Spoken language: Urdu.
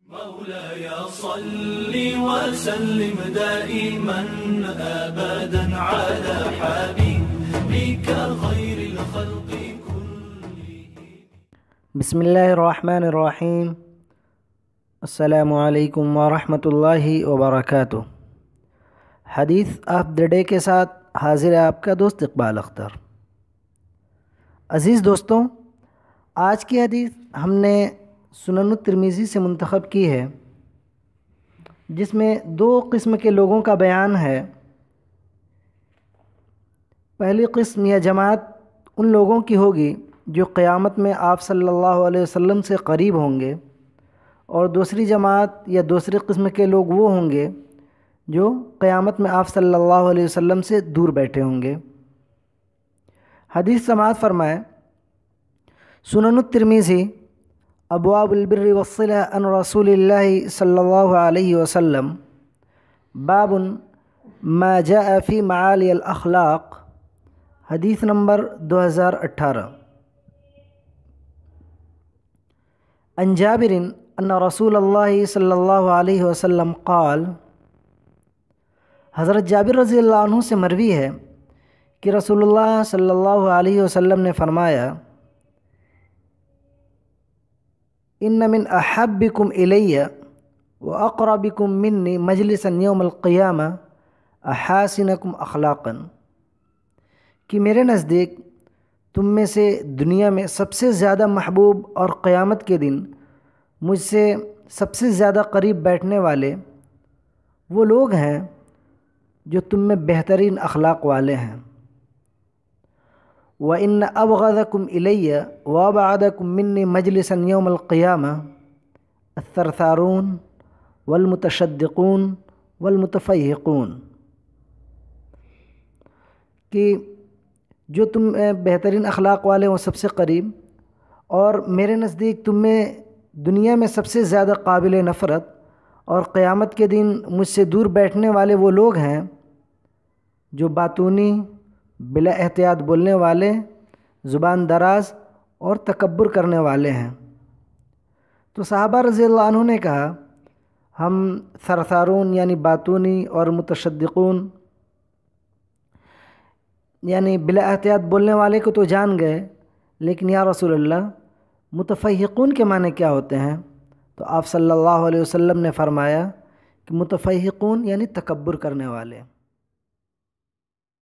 مولاي صل وسلم دائما أبدا على حبيبك خير الخلق كلهم. بسم اللہ الرحمن الرحیم. السلام علیکم ورحمۃ اللہ وبرکاتہ. حدیث آف دا ڈے کے ساتھ حاضر ہے آپ کا دوست اقبال اختر. عزیز دوستوں، آج کی حدیث ہم نے سنن الترمذی سے منتخب کی ہے، جس میں دو قسم کے لوگوں کا بیان ہے. پہلی قسم یا جماعت ان لوگوں کی ہوگی جو قیامت میں آپ صلی اللہ علیہ وسلم سے قریب ہوں گے، اور دوسری جماعت یا دوسری قسم کے لوگ وہ ہوں گے جو قیامت میں آپ صلی اللہ علیہ وسلم سے دور بیٹھے ہوں گے. حدیث سماعت فرمائے. سنن الترمذی ابواب البر والصلہ عن رسول اللہ صلی اللہ علیہ وسلم، باب ما جاء فی معالی الاخلاق. حدیث نمبر 2018. عن جابر ان رسول اللہ صلی اللہ علیہ وسلم قال. حضرت جابر رضی اللہ عنہ سے مروی ہے کہ رسول اللہ صلی اللہ علیہ وسلم نے فرمایا: ان من احبکم الی واقربکم منی مجلسا یوم القیامہ احاسنکم اخلاقا. کہ میرے نزدیک تم میں سے دنیا میں سب سے زیادہ محبوب اور قیامت کے دن مجھ سے سب سے زیادہ قریب بیٹھنے والے وہ لوگ ہیں جو تم میں بہترین اخلاق والے ہیں. وَإِنَّ أَبْغَضَكُمْ إِلَيَّ وَأَبْعَدَكُمْ مِنِّي مَجْلِسًا يَوْمَ الْقِيَامَةِ الثَّرْثَارُونَ وَالْمُتَشَدِّقُونَ وَالْمُتَفَيْهِقُونَ. کہ جو تم بہترین اخلاق والے وہ سب سے قریب، اور میرے نزدیک تم میں دنیا میں سب سے زیادہ قابل نفرت اور قیامت کے دن مجھ سے دور بیٹھنے والے وہ لوگ ہیں جو باتونی، بلا احتیاط بولنے والے، زبان دراز اور تکبر کرنے والے ہیں. تو صحابہ رضی اللہ عنہ نے کہا، ہم ثرثارون یعنی باتونی اور متشدقون یعنی بلا احتیاط بولنے والے کو تو جان گئے، لیکن یا رسول اللہ متفیقون کے معنی کیا ہوتے ہیں؟ تو آپ صلی اللہ علیہ وسلم نے فرمایا کہ متفیقون یعنی تکبر کرنے والے.